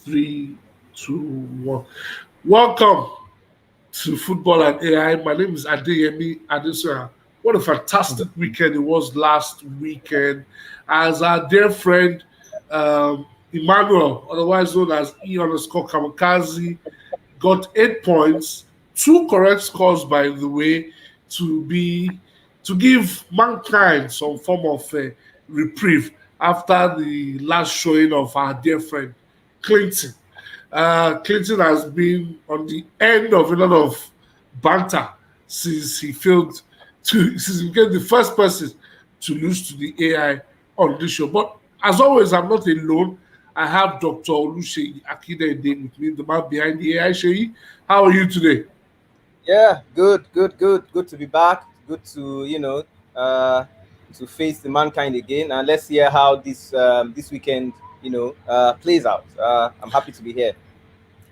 Three, two, one. Welcome to Football and AI. My name is Adeyemi Adesoya. What a fantastic weekend it was last weekend. As our dear friend Emmanuel, otherwise known as E_Kamikaze, got 8 points, two correct scores, by the way, to be to give mankind some form of reprieve after the last showing of our dear friend Clinton. Clinton has been on the end of a lot of banter since he failed since he became the first person to lose to the AI on this show. But as always, I'm not alone. I have Dr. Oluseyi Akindele with me, the man behind the AI. Sheyi, how are you today? Yeah, good to be back. Good to to face the mankind again, and let's hear how this weekend plays out. I'm happy to be here.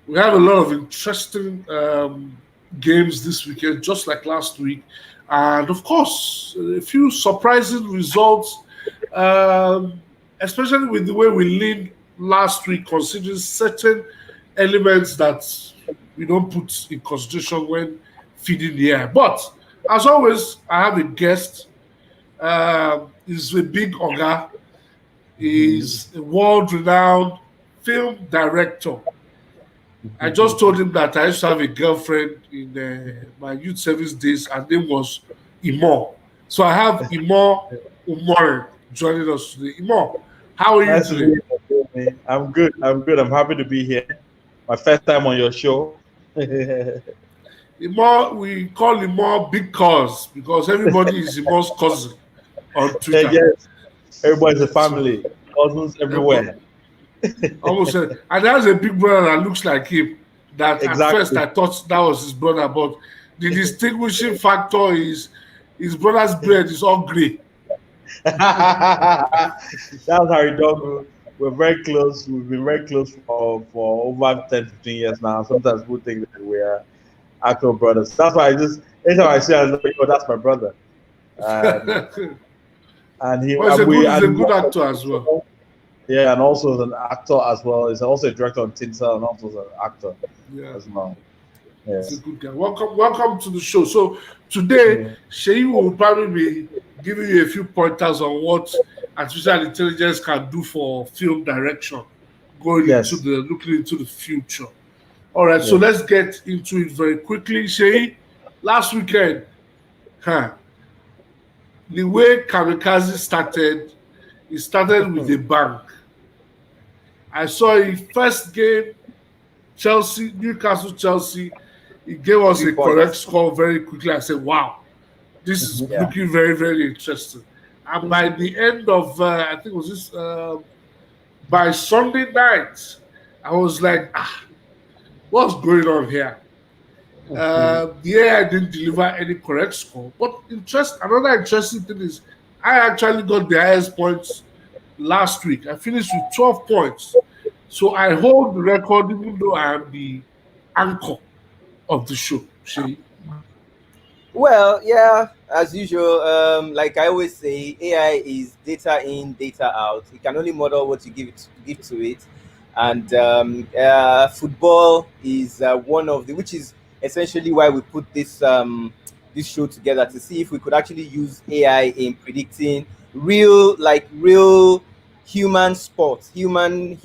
We have a lot of interesting games this weekend, just like last week, and of course, a few surprising results, um, especially with the way we leaned last week, considering certain elements that we don't put in consideration when feeding the air. But as always, I have a guest. He's a big Oga. He's a world-renowned film director. I just told him that I used to have a girlfriend in my youth service days. Her name was Imo. So I have Imo Umore joining us today. Imo, how are you Nice to today? meet you, man. I'm good. I'm good. I'm happy to be here. My first time on your show. Yeah, Imo, we call Imo Big Cuz because everybody is Imo's cousin on Twitter. yes. Everybody's a So family. Cousins everybody, everywhere. almost and there's a big brother that looks like him. That at first Exactly. I thought that was his brother, but the distinguishing factor is his brother's beard is all grey. That's how we do. We're very close. We've been very close for over 10, 15 years now. Sometimes people think that we're actual brothers. That's why anytime I see I know, oh, that's my brother. And But and he he's a and we good he's a and good actor as well. yeah, and also as an actor as well. He's also a director on Tinsel and also as an actor Yeah, as well. he's a Yes. good guy. Welcome to the show. So today, Yeah. Sheyi will probably be giving you a few pointers on what artificial intelligence can do for film direction, Yes. looking into the future. All right, so Yes. let's get into it very quickly. Sheyi, last weekend, huh, the way Kamikaze started, it started with a bang. I saw a first game, Chelsea, Newcastle, Chelsea. He gave us Three a correct points. score very quickly. I said, wow, this is Mhm. Yeah. looking very, very interesting. And by the end of, I think it was this, by Sunday night, I was like, what's going on here? Mhm. The AI didn't deliver any correct score. But another interesting thing is, I actually got the highest points last week. I finished with 12 points. So I hold the record even though I am the anchor of the show. See? Well, yeah, as usual. Like I always say, AI is data in, data out. It can only model what you give to it, and football is one of the, which is essentially why we put this show together to see if we could actually use AI in predicting real human sports, human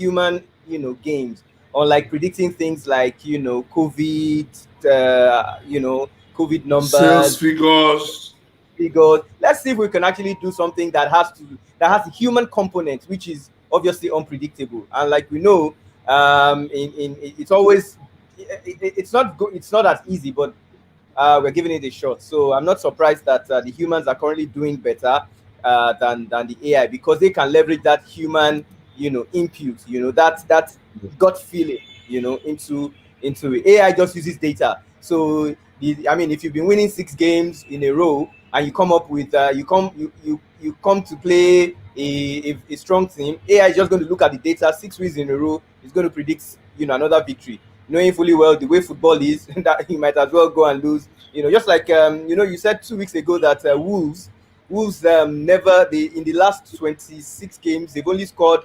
games, or like predicting things like COVID, COVID Sales numbers, figures. figures. Let's see if we can actually do something that has a human component, which is obviously unpredictable. And like we know, it's always it's not good. It's not as easy, but we're giving it a shot. So I'm not surprised that the humans are currently doing better than the AI because they can leverage that human, input, that gut feeling, into it. AI just uses data. So I mean, if you've been winning 6 games in a row and you come up with you come to play a strong team, AI is just going to look at the data 6 weeks in a row. It's going to predict another victory, knowing fully well the way football is that he might as well go and lose. Just like you said 2 weeks ago that Wolves never they in the last 26 games they've only scored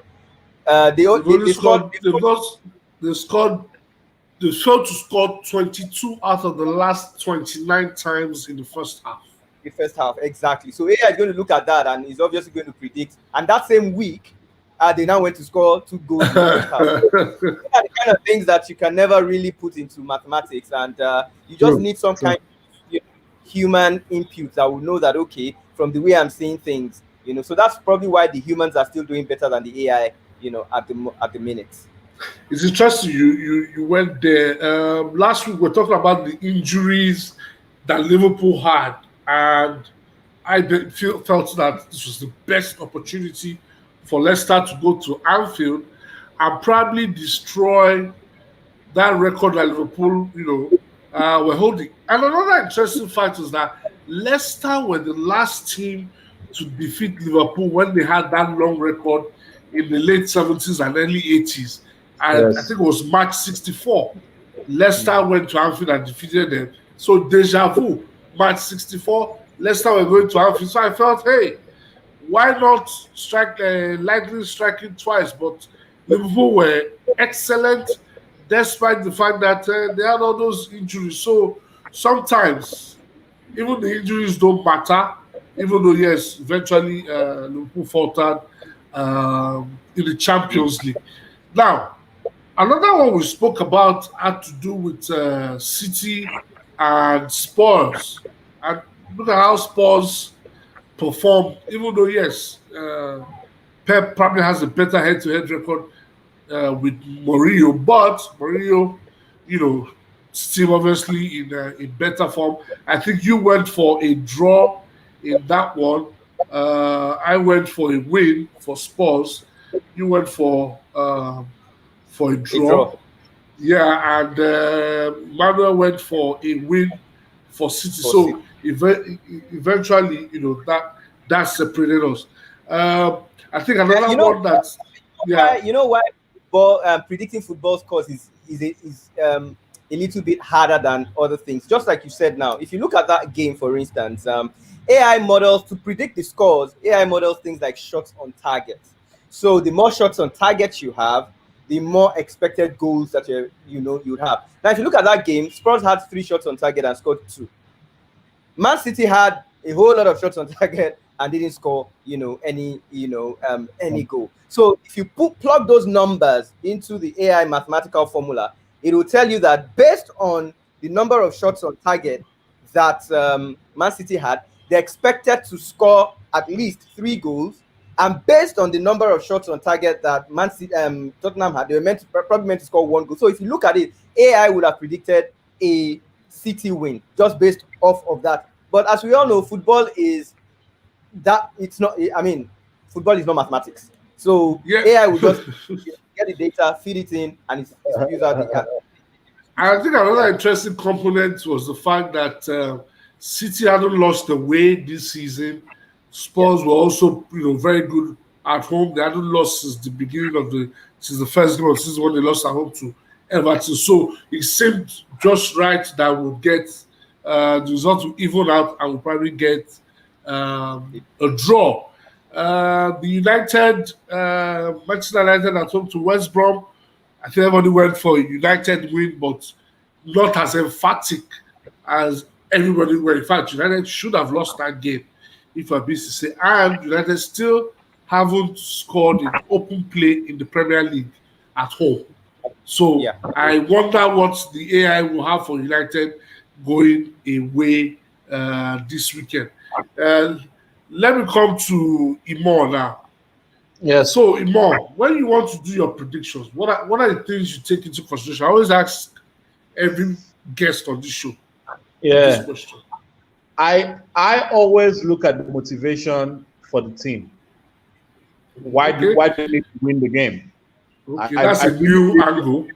They've only they scored scored. They've lost. They scored. They failed to score 22 out of the last 29 times in the first half. The first half, exactly. So AI is going to look at that and is obviously going to predict. And that same week, they now went to score 2 goals in the first half. These are the kind of things that you can never really put into mathematics, and you just need some kind of human input that will know that, okay, from the way I'm seeing things, So that's probably why the humans are still doing better than the AI, at the minute. It's interesting you went there. Last week we were talking about the injuries that Liverpool had, and I felt that this was the best opportunity for Leicester to go to Anfield and probably destroy that record that Liverpool, were holding. And another interesting fact is that Leicester were the last team to defeat Liverpool when they had that long record in the late 70s and early 80s. And I think it was March 64. Leicester went to Anfield and defeated them. So deja vu, March 64, Leicester were going to Anfield. So I felt, hey, why not strike lightning striking twice? But Liverpool were excellent, despite the fact that they had all those injuries. So sometimes, even the injuries don't matter. Even though, yes, eventually Liverpool faltered in the Champions League. Now, another one we spoke about had to do with City and Spurs. And look at how Spurs performed, even though, yes, Pep probably has a better head-to-head record with Mourinho, but Mourinho, still obviously in better form. I think you went for a draw in that one. I went for a win for Spurs. You went for a draw. Yeah, and Manuel went for a win for City. So eventually, that separated us. I think another one that's why predicting football scores is a little bit harder than other things. Just like you said now, if you look at that game, for instance, AI models to predict the scores. AI models things like shots on target. So the more shots on target you have, the more expected goals that you'd have. Now, if you look at that game, Spurs had 3 shots on target and scored 2. Man City had a whole lot of shots on target and didn't score, any goal. So if you plug those numbers into the AI mathematical formula, it will tell you that based on the number of shots on target that Man City had, they expected to score at least 3 goals. And based on the number of shots on target that Tottenham had, they were probably meant to score 1 goal. So if you look at it, AI would have predicted a City win just based off of that. But as we all know, football is football is not mathematics. So AI will just get the data, feed it in, and it's use out the. I think another interesting component was the fact that City hadn't lost the way this season. Spurs were also, very good at home. They hadn't lost since the beginning since the first game of the season when they lost at home to Everton. So it seemed just right that we'll get the result to even out and we'll probably get a draw. The Manchester United at home to West Brom, I think everybody went for a United win, but not as emphatic as everybody were. In fact, United should have lost that game, if I'm busy to say. And United still haven't scored in open play in the Premier League at home. So I wonder what the AI will have for United going away this weekend. Let me come to Imor now. Yeah. So Imor, when you want to do your predictions, what are the things you take into consideration? I always ask every guest on this show this question. I always look at the motivation for the team. Why do they need to win the game? Okay, that's a new angle.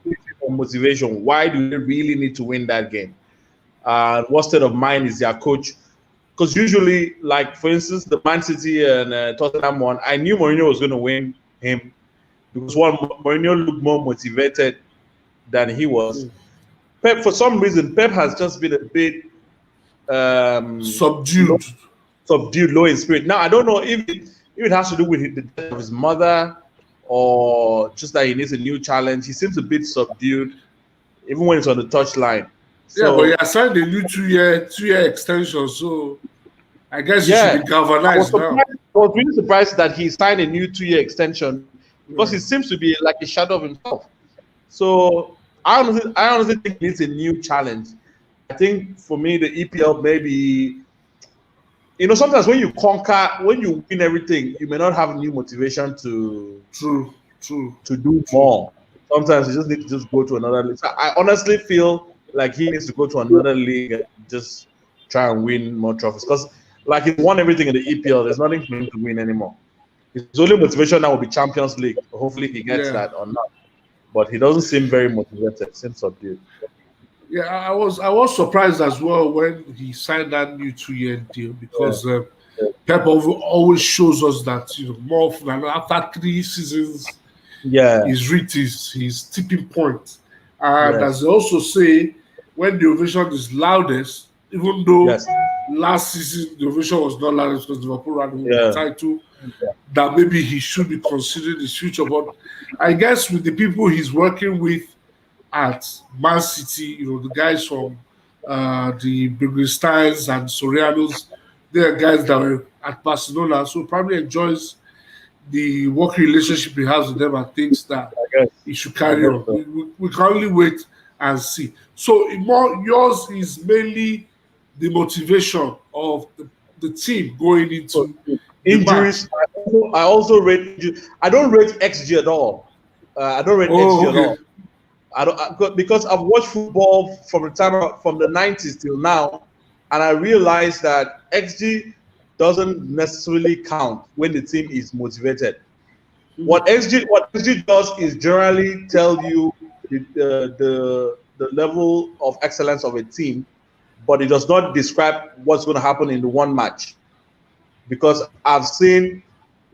Motivation. Why do they really need to win that game? What state of mind is their coach? Because usually, like for instance, the Man City and Tottenham one, I knew Mourinho was going to win him because Mourinho looked more motivated than he was. Pep, for some reason, Pep has just been a bit subdued, low in spirit. Now I don't know if it has to do with the death of his mother or just that he needs a new challenge. He seems a bit subdued, even when he's on the touchline. Yeah, So, but he has signed a new two-year extension, so I guess he should be I was galvanized now. surprised. I was really surprised that he signed a new 2-year extension because he Yeah. seems to be like a shadow of himself. So I honestly think he needs a new challenge. I think for me, the EPL maybe, sometimes when you conquer, when you win everything, you may not have new motivation to True. do more. Sometimes you just need to just go to another league. So I honestly feel like he needs to go to another league and just try and win more trophies. Because like he's won everything in the EPL, there's nothing for him to win anymore. His only motivation now will be Champions League. Hopefully he gets that or not. But he doesn't seem very motivated. Seems subdued. Yeah, I was surprised as well when he signed that new 2-year deal because Pep always shows us that more often than not, after 3 seasons, he's reached his tipping point. And as they also say, when the ovation is loudest, even though last season the ovation was not loudest because Liverpool ran the title, that maybe he should be considering his future. But I guess with the people he's working with at Man City, the guys from the Bergsteins and Sorianos, they are guys that were at Barcelona, so probably enjoys the working relationship he has with them and thinks that he should carry on. We can only wait and see. So yours is mainly the motivation of the team going into injuries. I also rate. I don't rate XG at all. I don't rate XG at all. I don't, because I've watched football from the 90s till now, and I realized that XG doesn't necessarily count when the team is motivated. What XG does is generally tell you the level of excellence of a team, but it does not describe what's going to happen in the one match. Because I've seen,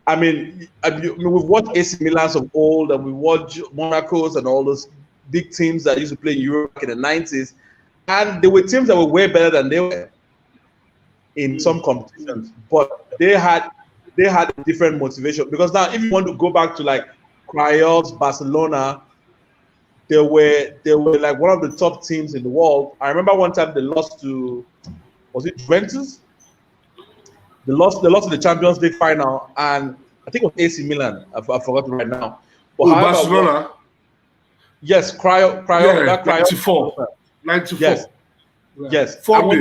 we've watched AC Milans of old, and we watched Monaco's and all those big teams that used to play in Europe in the 90s, and there were teams that were way better than they were in some competitions, but they had a different motivation. Because now, if you want to go back to like Cruyff's Barcelona, they were like one of the top teams in the world. I remember one time they lost to, was it Juventus? They lost in the Champions League final, and I think it was AC Milan. I've forgotten right now. But Barcelona. Yes, Cruyff. 94. Yes. Yes. And when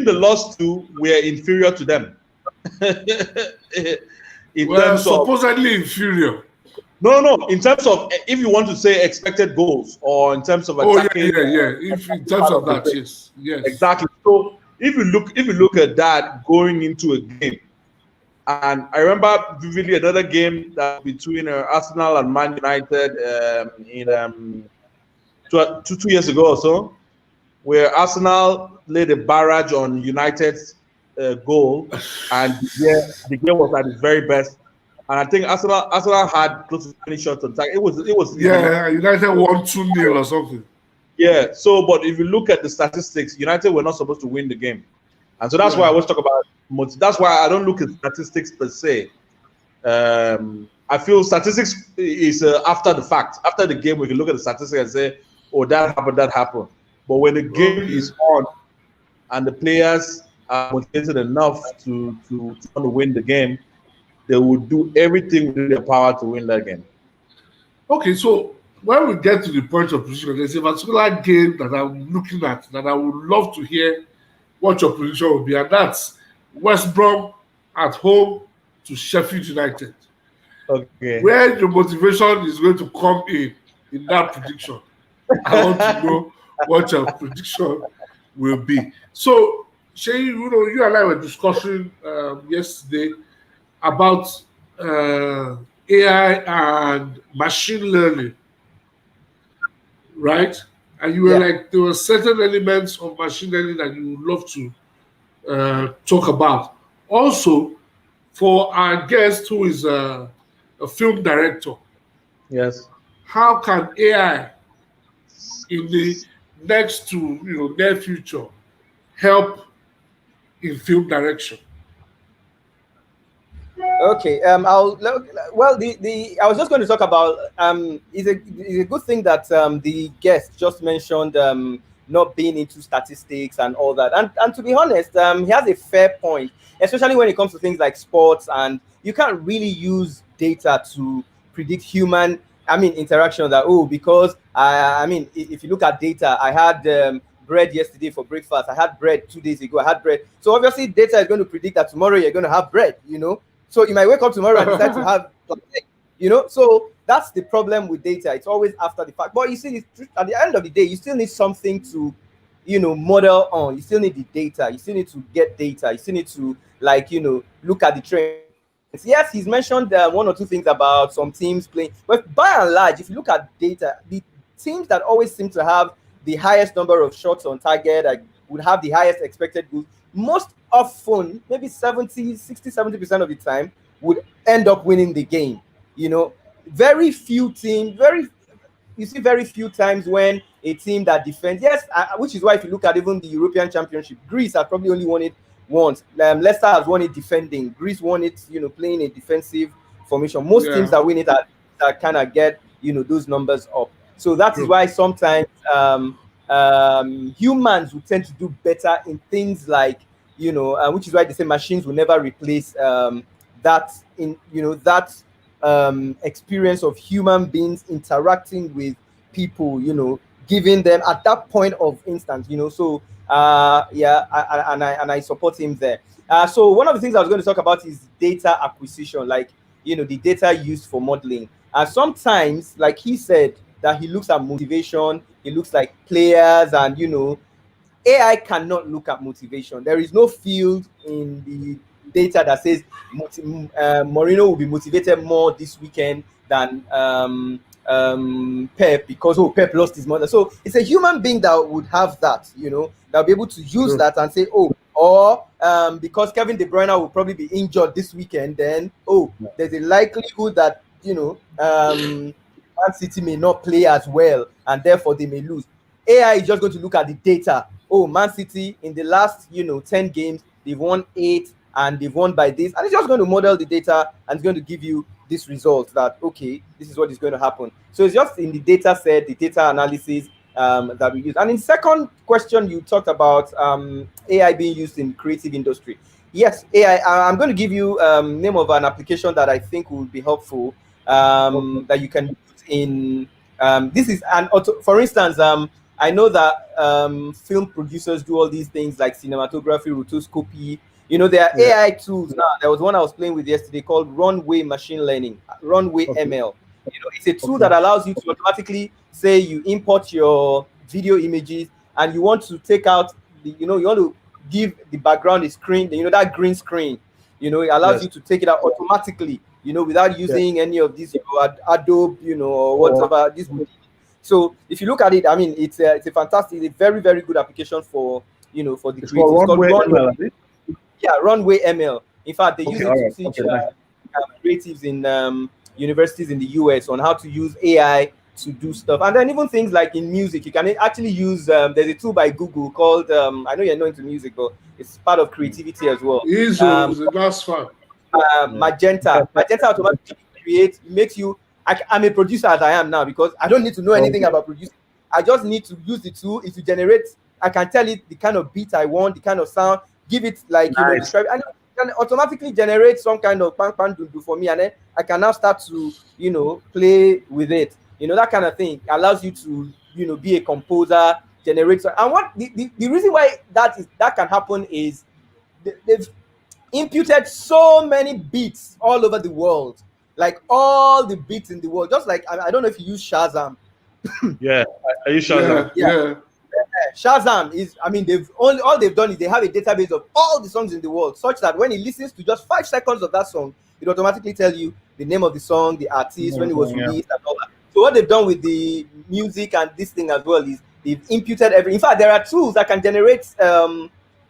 they lost to, we're inferior to them. Supposedly inferior. No. In terms of, if you want to say expected goals, or in terms of attacking. If in terms of that, yes. Exactly. So if you look at that going into a game, and I remember vividly another game that between Arsenal and Man United in 2 years ago or so, where Arsenal laid a barrage on United's goal, and the game was at its very best. And I think Arsenal had close to 20 shots on target. It was United won 2-0 or something. Yeah. So, but if you look at the statistics, United were not supposed to win the game, and so that's why I always talk about. That's why I don't look at statistics per se. I feel statistics is after the fact. After the game, we can look at the statistics and say, "Oh, that happened." But when the game is on and the players are motivated enough to want to win the game, they will do everything within their power to win that game. Okay, so when we get to the point of prediction, there's a particular game that I'm looking at that I would love to hear what your prediction will be, and that's West Brom at home to Sheffield United. Okay. Where your motivation is going to come in that prediction. I want to know what your prediction will be. So, Shay, you and I were discussing yesterday about AI and machine learning, right? And you were like, there were certain elements of machine learning that you would love to talk about. Also, for our guest who is a film director, yes, how can AI in the next to near future help in film direction? Okay. Well, the I was just going to talk about is a good thing that the guest just mentioned not being into statistics and all that. And to be honest, he has a fair point, especially when it comes to things like sports, and you can't really use data to predict human. I mean, interaction. That because I mean, if you look at data, I had bread yesterday for breakfast. I had bread 2 days ago. I had bread. So obviously, data is going to predict that tomorrow you're going to have bread. So you might wake up tomorrow and decide to have, So that's the problem with data. It's always after the fact. But you see, at the end of the day, you still need something to, model on. You still need the data. You still need to get data. You still need to look at the trends. Yes, he's mentioned one or two things about some teams playing, but by and large, if you look at data, the teams that always seem to have the highest number of shots on target, would have the highest expected goals, most often, maybe 70% of the time, would end up winning the game. Very few teams, you see very few times when a team that defends, yes, which is why if you look at even the European Championship, Greece has probably only won it once. Leicester has won it defending. Greece won it, playing a defensive formation. Most teams that win it that kind of get, those numbers up. So that is why sometimes humans will tend to do better in things like, which is why they say machines will never replace that experience of human beings interacting with people, giving them at that point of instance, So I support him there. So one of the things I was going to talk about is data acquisition, like the data used for modeling. Sometimes, like he said, that he looks at motivation, he looks like players, and AI cannot look at motivation. There is no field in the data that says Mourinho will be motivated more this weekend than Pep because Pep lost his mother. So it's a human being that would have that, that'll be able to use that and say, because Kevin De Bruyne will probably be injured this weekend, then there's a likelihood that Man City may not play as well, and therefore they may lose. AI is just going to look at the data. Man City in the last 10 games they've won 8 and they've won by this, and it's just going to model the data and it's going to give you this result that this is what is going to happen. So it's just in the data set, the data analysis that we use. And in second question, you talked about AI being used in creative industry. Yes, AI. I'm going to give you name of an application that I think will be helpful that you can use in. This is for instance, I know that film producers do all these things like cinematography, rotoscopy. There are AI tools now. There was one I was playing with yesterday called Runway Machine Learning, Runway ML. It's a tool that allows you to automatically say you import your video images and you want to take out you want to give the background a screen, that green screen. It allows you to take it out automatically, without using any of these Adobe, or whatever. So if you look at it, I mean, it's a fantastic, it's a very, very good application for for the creators. It's called Runway. Yeah, Runway ML. In fact, they use it to teach creatives in universities in the US on how to use AI to do stuff. And then even things like in music, you can actually use, there's a tool by Google called, I know you're not into music, but it's part of creativity as well. That's fun. Magenta. Magenta automatically makes you, I'm a producer as I am now because I don't need to know anything about producing. I just need to use the tool. If you generate, I can tell it the kind of beat I want, the kind of sound, give it describe, and it can automatically generate some kind of pan for me, and then I can now start to play with it. That kind of thing allows you to be a composer, generator. And what the reason why that can happen is they've imputed so many beats all over the world, like all the beats in the world. Just like I don't know if you use Shazam. Yeah, I use Shazam. Yeah. Shazam is, I mean, all they've done is they have a database of all the songs in the world, such that when he listens to just 5 seconds of that song, it automatically tell you the name of the song, the artist, when it was released, and all that. So what they've done with the music and this thing as well is they've imputed everything. In fact, there are tools that can generate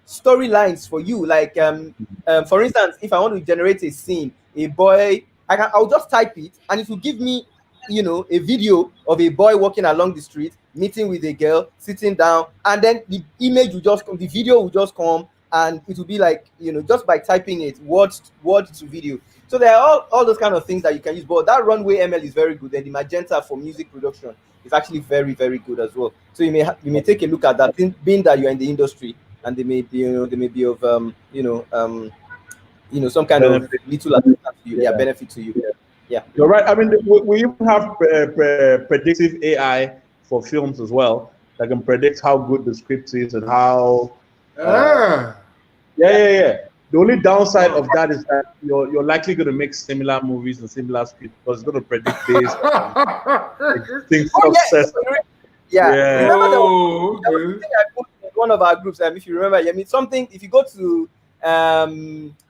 storylines for you. Like, for instance, if I want to generate a scene, a boy, I'll just type it, and it will give me, a video of a boy walking along the street, meeting with a girl, sitting down, and then the image will just come, the video will just come, and it will be like, just by typing it, word to video, So there are all those kind of things that you can use. But that Runway ML is very good, and the Magenta for music production is actually very, very good as well. So you may take a look at that, being that you're in the industry, and they may be of some kind of Benefit. little assistance to you, Yeah. benefit to you. Yeah. You're right. I mean, we even have predictive AI for films as well that can predict how good the script is and how. Ah. Yeah. The only downside of that is that you're likely going to make similar movies and similar scripts because it's going to predict based on existing success. Yeah. Remember there was okay. something I put in one of our groups. If you remember, I mean something. If you go to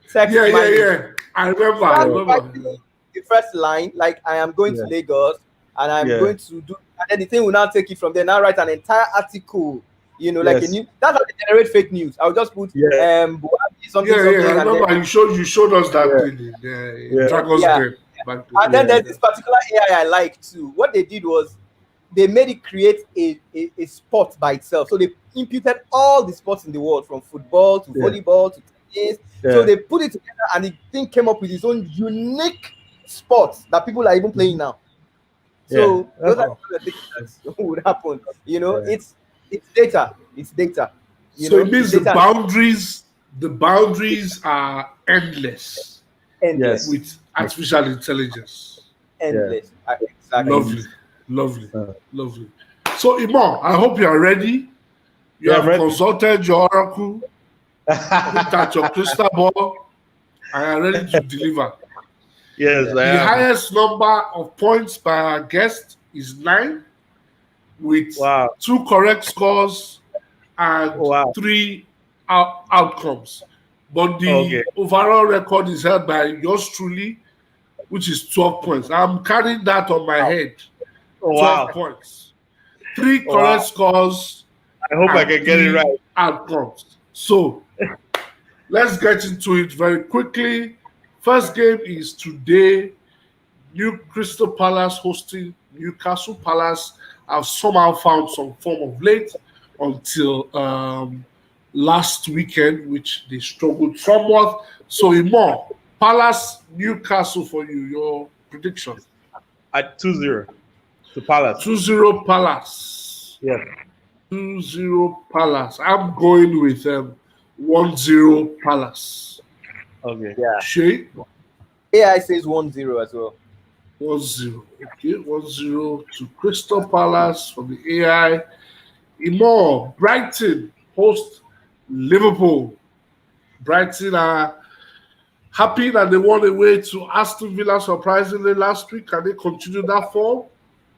Sex Money, Yeah. I remember. the first line, like I am going to Lagos and I'm going to do, and then the thing will now take it from there. Now write an entire article, like a new. That's how they generate fake news. I'll just put something. I remember you showed us that thing in Dragon's Den. And then there's this particular AI I like too. What they did was they made it create a sport by itself. So they imputed all the sports in the world, from football to volleyball to tennis. So they put it together, and the thing came up with its own unique sports that people are even playing now. So those are the things that would happen. It's data. It's data. So it means the boundaries are endless. Endless. With artificial intelligence. Endless. Exactly. Lovely. So Imam, I hope you are ready. You have consulted your oracle, looked at your crystal ball, and are ready to deliver. Yes, the highest number of points by our guest is 9, with 2 correct scores and 3 outcomes. But the overall record is held by yours truly, which is 12 points. I'm carrying that on my head. 12 points. 3 correct scores. I hope I can get it right. Outcomes. So let's get into it very quickly. First game is today. New Crystal Palace hosting Newcastle Palace. I've somehow found some form of late until last weekend, which they struggled somewhat. So Imam, Palace, Newcastle for you. Your prediction? At 2-0 to Palace. 2-0 Palace. Yeah. 2-0 Palace. I'm going with 1-0 Palace. Okay. Yeah. Shay? AI says 1-0 as well. 1-0. Okay, 1-0 to Crystal Palace for the AI. Imam, Brighton host Liverpool. Brighton are happy that they won away to Aston Villa surprisingly last week. Can they continue that form?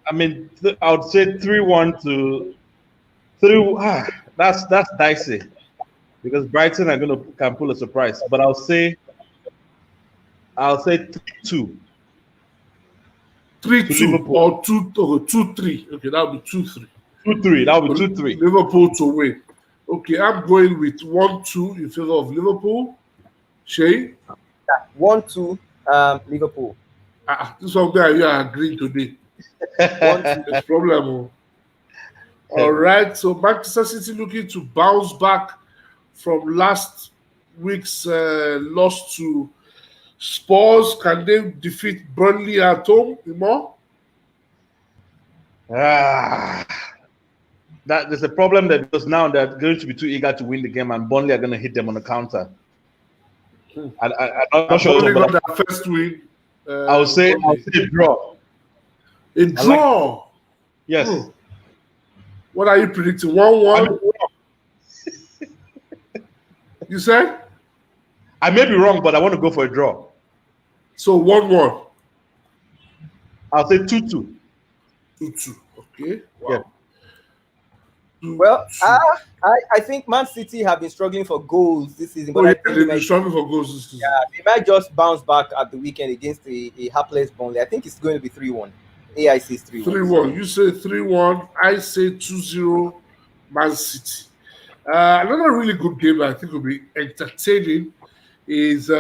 I mean, I would say 3-1 to 3. That's dicey because Brighton can pull a surprise. But I'll say 3-2. 3-2 or 2-3. Okay, that would be 2-3. 2-3. That would be 2-3. Liverpool to win. Okay, I'm going with 1-2 in favor of Liverpool. Shay? 1-2 Liverpool. This one there you are agreeing today. 1-2. There's problem. All right, so Manchester City looking to bounce back from last week's loss to Spurs. Can they defeat Burnley at home, Imam? There's a problem there because now they're going to be too eager to win the game, and Burnley are going to hit them on the counter. I'm not sure. Burnley got that first win. I'll say a draw. A draw. Yes. What are you predicting? 1-1? You say? I may be wrong, but I want to go for a draw. So 1-1. I'll say 2-2. 2-2. Okay. Wow. Yeah. Well, I think Man City have been struggling for goals this season. But they've been struggling for goals this season. Yeah, they might just bounce back at the weekend against a hapless Burnley. I think it's going to be 3-1. AI says 3-1. 3-1. You say 3-1. I say 2-0 Man City. Another really good game that I think will be entertaining is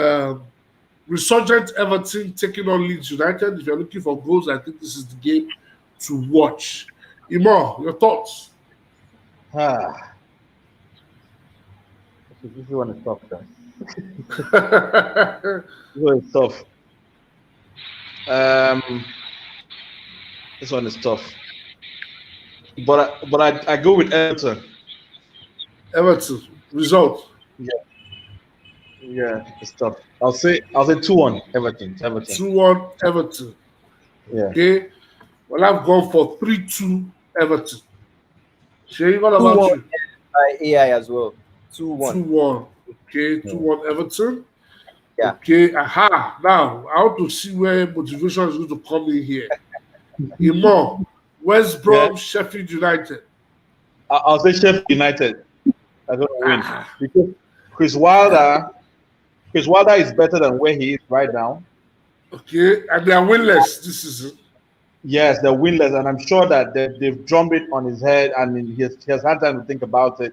resurgent Everton taking on Leeds United. If you're looking for goals, I think this is the game to watch. Imam, your thoughts? This one is tough, guys. This one is tough. Um, this one is tough, but I go with Everton. Everton. Result. Yeah, it's tough. I'll say 2-1 Everton. 2-1 Everton. Yeah. Okay. Well, I've gone for 3-2 Everton. Shay, what 2-1 about you? AI as well. 2-1. 2-1. Okay, 2-1 Everton. Yeah. Okay, aha. Now, I want to see where motivation is going to come in here. Imo, West Brom, Sheffield United. I'll say Sheffield United are going to win Ah, because Chris Wilder is better than where he is right now. okay, and they are winless this season. Yes, they're winless, and I'm sure that they've drummed it on his head, and he has had time to think about it,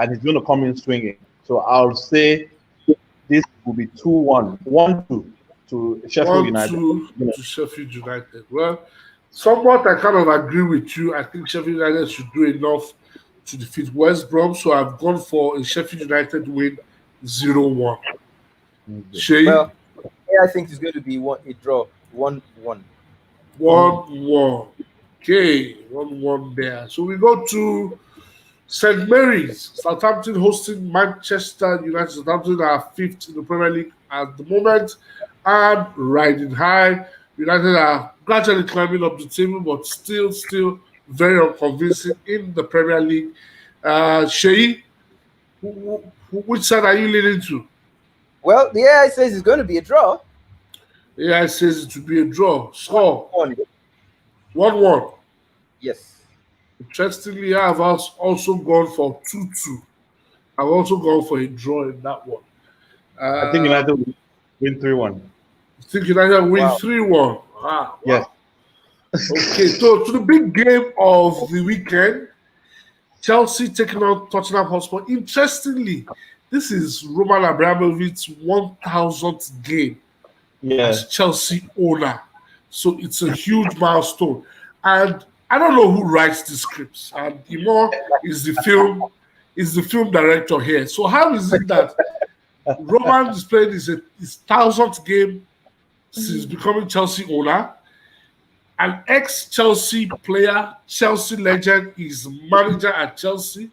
and he's going to come in swinging. So I'll say this will be 2-1, 1-2 to Sheffield United. 1-2 to Sheffield United. Well, somewhat I kind of agree with you. I think Sheffield United should do enough to defeat West Brom, so I've gone for a Sheffield United win 0-1. Shay, Well, yeah, I think it's going to be a draw. 1-1. 1-1. Okay, 1-1 there. So we go to St. Mary's. Southampton hosting Manchester United. Southampton are 5th in the Premier League at the moment and riding high. United are gradually climbing up the table, but still very unconvincing in the Premier League. Shay, which side are you leaning to? Well, the AI says it's going to be a draw. AI says it will be a draw. Score 1. 1-1. Yes. Interestingly, I have also gone for 2-2. I've also gone for a draw in that one. I think United will win 3-1. I think United win Wow. 3-1. Wow. Yes. Okay, so to the big game of the weekend, Chelsea taking on Tottenham Hotspur. Interestingly, this is Roman Abramovich's 1000th game Yeah. as Chelsea owner. So it's a huge milestone. And I don't know who writes the scripts. And Imo is the film director here. So how is it that Roman is playing his 1000th game since becoming Chelsea owner? An ex-Chelsea player, Chelsea legend, is manager at Chelsea.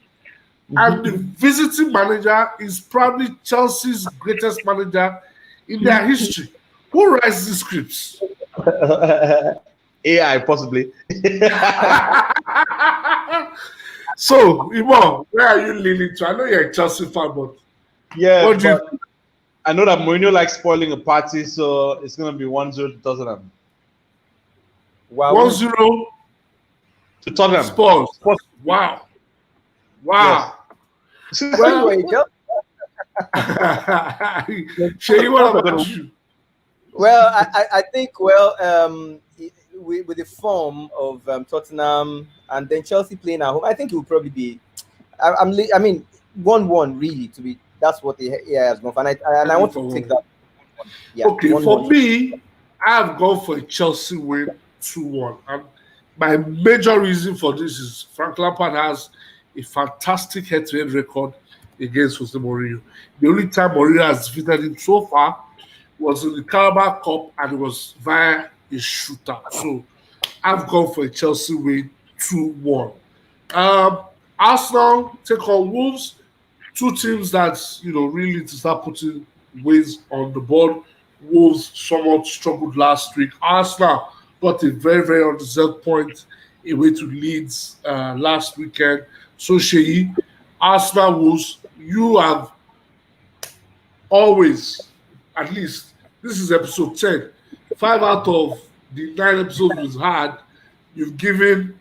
And the visiting manager is probably Chelsea's greatest manager in their history. Who writes the scripts? AI possibly. So, Imo, where are you leaning to? I know you're a Chelsea fan, but Yeah, what do you but I know that Mourinho likes spoiling a party, so it's gonna be 1-0 to Tottenham. Wow. 1-0 To Tottenham. Spurs? Wow. Wow. Well, Anyway, Joe, Shay, what about you? well, I think with the form of Tottenham and then Chelsea playing at home, I think it will probably be. I mean, 1-1 really to be. That's what the AI has gone for, and I want to take that. Yeah. Okay, 1-1. for me, I've gone for a Chelsea win 2-1. And my major reason for this is Frank Lampard has a fantastic head-to-head record against Jose Mourinho. The only time Mourinho has defeated him so far was in the Carabao Cup, and it was via a shootout. So I've gone for a Chelsea win 2-1. Arsenal take on Wolves. Two teams that really need to start putting wins on the board. Wolves somewhat struggled last week. Arsenal got a very, very undeserved point away to Leeds last weekend. So Sheyi, Arsenal Wolves, you have always, at least this is episode 10, 5 out of the 9 episodes we've had, you've given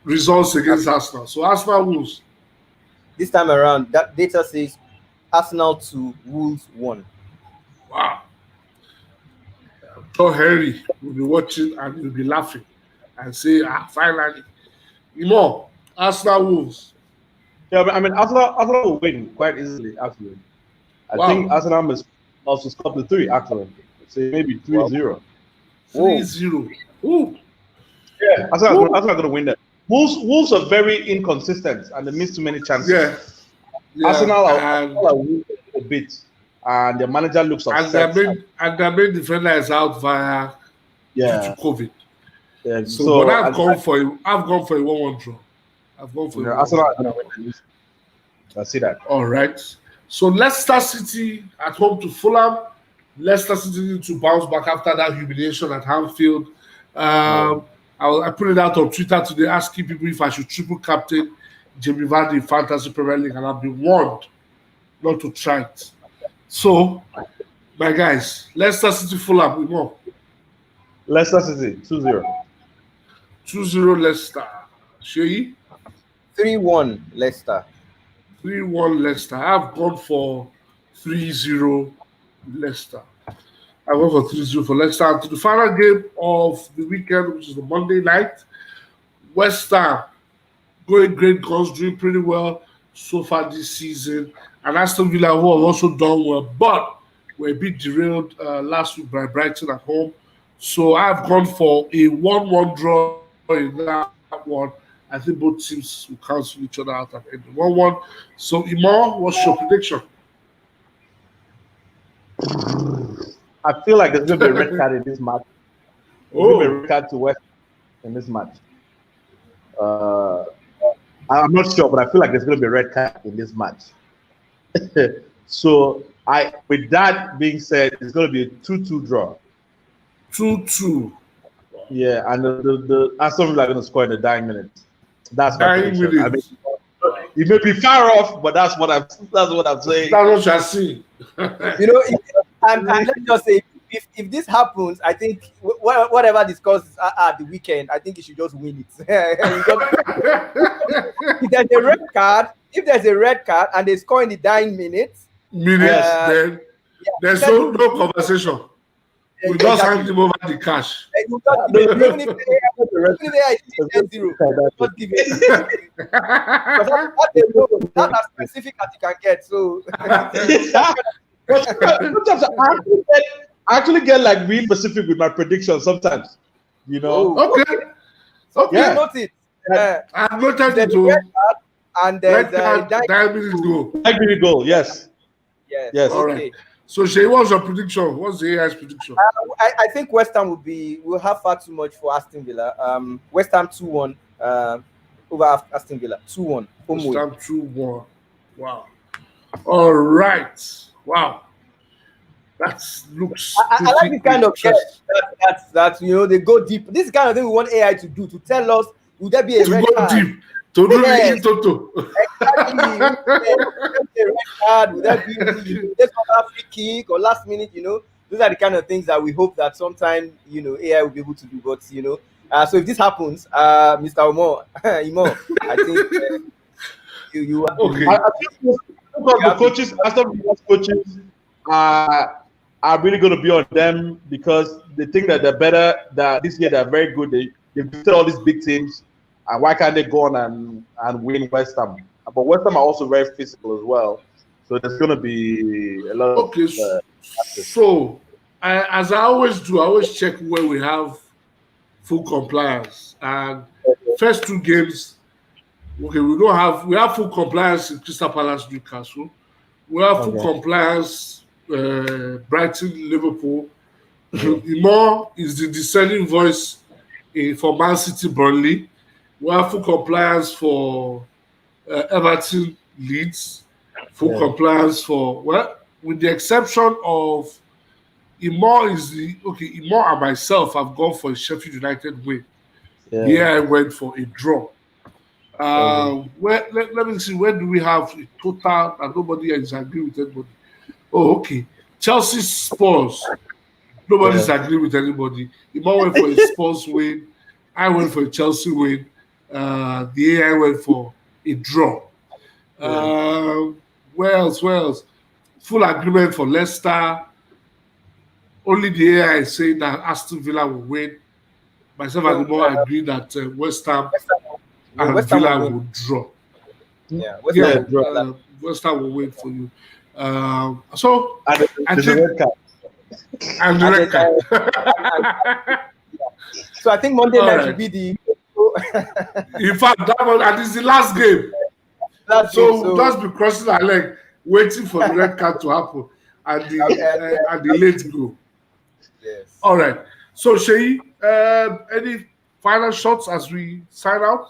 results against Arsenal. So Arsenal Wolves. This time around, that data says Arsenal 2, Wolves 1. Wow. So Henry will be watching and he'll be laughing and say, finally. Imo, Arsenal Wolves. Yeah, I mean, Arsenal will win quite easily, actually. I think Arsenal must also score the 3, actually. Say maybe 3-0. 3-0. Ooh. Yeah, Arsenal are going to win that. Wolves are very inconsistent and they miss too many chances. Yeah. Arsenal are winning a bit, and their manager looks upset. And their main defender is out via Yeah. to COVID. Yeah. So, but I've gone for a 1-1 draw. I've gone for a 1-1 Arsenal are draw. gonna win this. I see that. All right. So Leicester City at home to Fulham. Leicester City need to bounce back after that humiliation at Anfield. I put it out on Twitter today asking people if I should triple captain Jamie Vardy in Fantasy Premier League, and I've been warned not to try it. So, my guys, Leicester City Fulham, we go. Leicester City 2-0. 2-0 Leicester. Sheyi? 3-1 Leicester. 3-1 Leicester. I've gone for 3-0 Leicester. I went for 3-0 for Leicester. And to the final game of the weekend, which is the Monday night, West Ham going great guns, doing pretty well so far this season. And Aston Villa, who have also done well, but were a bit derailed last week by Brighton at home. So I've gone for a 1-1 draw in that one. I think both teams will cancel each other out at the end. 1-1. So, Imo, what's your prediction? I feel like there's going to be a red card in this match. There's going to be a red card to West in this match. I'm not sure, but I feel like there's going to be a red card in this match. So, with that being said, it's going to be a 2-2 draw. 2-2. Yeah, and the Aston Villa are going to score in the dying minutes. That's my prediction. I mean, it may be far off, but that's what I'm saying. That's what you're seeing. And let's just say, if this happens, I think whatever this causes at the weekend, I think you should just win it. If there's a red card and they score in the dying minutes, then there's no conversation. We just hand him over the cash. Even if they are 10-0, just give it. That's as specific as you can get. So sometimes I actually get like real specific with my predictions sometimes. Okay. Yeah. Note it. I've noted it too. And there's a minute goal. Yes. Yes. All right. So, Shay, what's your prediction? What's the AI's prediction? I think West Ham will have far too much for Aston Villa. West Ham 2-1 over Aston Villa. 2-1. West Ham 2-1. Wow. All right. Wow. That looks. I like this kind of that they go deep. This is kind of thing we want AI to do, to tell us, would there be a red card? Deep. To do the Toto. Exactly. A red card, would that be a free kick or last minute? Those are the kind of things that we hope that sometime AI will be able to do. But so if this happens, Mr. Imo, I think you are okay. I think the coaches, Aston Villa's coaches, are really going to be on them because they think that they're better. That this year they're very good. They've beaten all these big teams. And why can't they go on and win West Ham? But West Ham are also very physical as well. So there's going to be a lot of... So, as I always do, I always check where we have full compliance. And first two games, we have full compliance in Crystal Palace, Newcastle. We have full compliance, Brighton, Liverpool. Imo is the discerning voice for Man City, Burnley. We have full compliance for Everton, Leeds. Full compliance for, with the exception of Imo Imo and myself have gone for a Sheffield United win. Yeah, I went for a draw. Let me see, where do we have a total and nobody is agree with anybody? Oh, okay. Chelsea Spurs. Nobody's agree with anybody. Imo went for a Spurs win. I went for a Chelsea win. The AI went for a draw. Where else? Full agreement for Leicester. Only the AI is saying that Aston Villa will win. Myself and Imo agree that West Ham and Villa will draw. West Ham will win for you. So and the red card. So I think Monday night will be the. In fact, that one, and it's the last game. So just be crossing our leg, waiting for the red card to happen, and the late go. Yes. All right. So, Shay, any final shots as we sign out?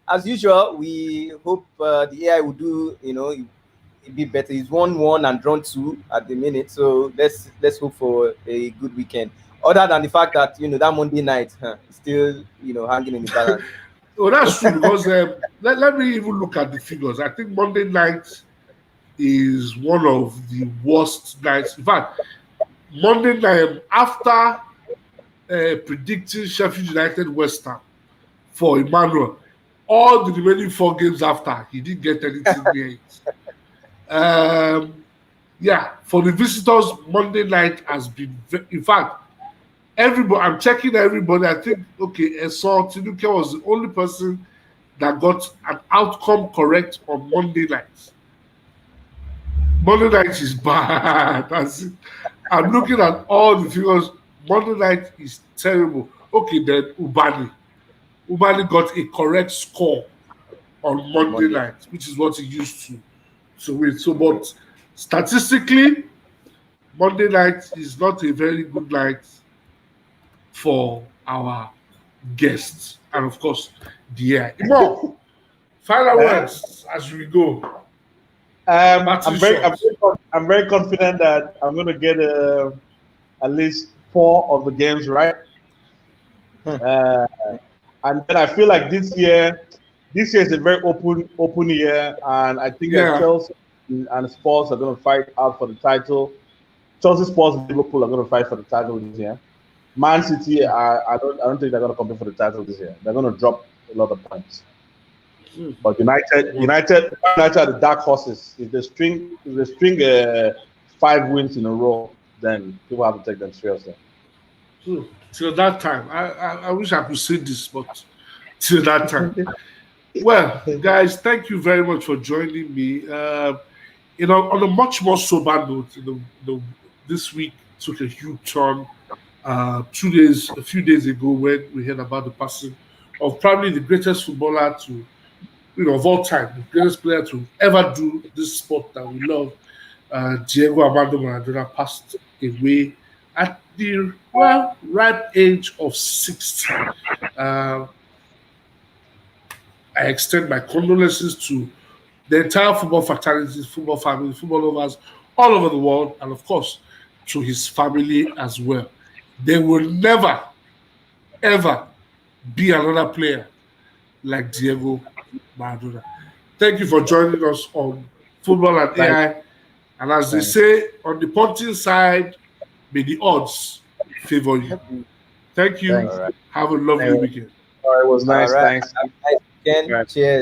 As usual, we hope the AI will do, it be better. It's 1-1 and drawn 2 at the minute, so let's hope for a good weekend. Other than the fact that that Monday night is still hanging in the balance. Oh, that's true because let me even look at the figures. I think Monday night is one of the worst nights. In fact, Monday night after predicting Sheffield United West Ham for Emmanuel, all the remaining 4 games after, he didn't get anything near it. Yeah, for the visitors, Monday night has been, in fact, everybody, I'm checking everybody. I think, Esau Tinuke was the only person that got an outcome correct on Monday night. Monday night is bad. I'm looking at all the figures. Monday night is terrible. Okay, then Ubani. Ubani got a correct score on Monday night, which is what he used to win. So, but statistically, Monday night is not a very good night for our guests. And of course, the air. Imo, final words as we go. I'm very confident that I'm going to get at least 4 of the games right. And then I feel like this year is a very open year, and I think that Chelsea and Spurs are going to fight out for the title. Chelsea, Spurs, and Liverpool are going to fight for the title this year. Man City, I don't think they're going to compete for the title this year. They're going to drop a lot of points. But United are the dark horses. If they string 5 wins in a row, then people have to take them seriously. Till that time, I wish I could say this, but till that time. Well, guys, thank you very much for joining me. On a much more sober note, this week took a huge turn. A few days ago, when we heard about the passing of probably the greatest footballer of all time, the greatest player to ever do this sport that we love, Diego Armando Maradona, passed away at the ripe age of 60. I extend my condolences to the entire football fraternity, football family, football lovers all over the world, and of course, to his family as well. There will never, ever be another player like Diego Maradona. Thank you for joining us on Football and AI. And as they say, on the punting side, may the odds favor you. Thank you. Have a lovely weekend. All right, it was nice. All right. Thanks. Have a nice weekend. Cheers.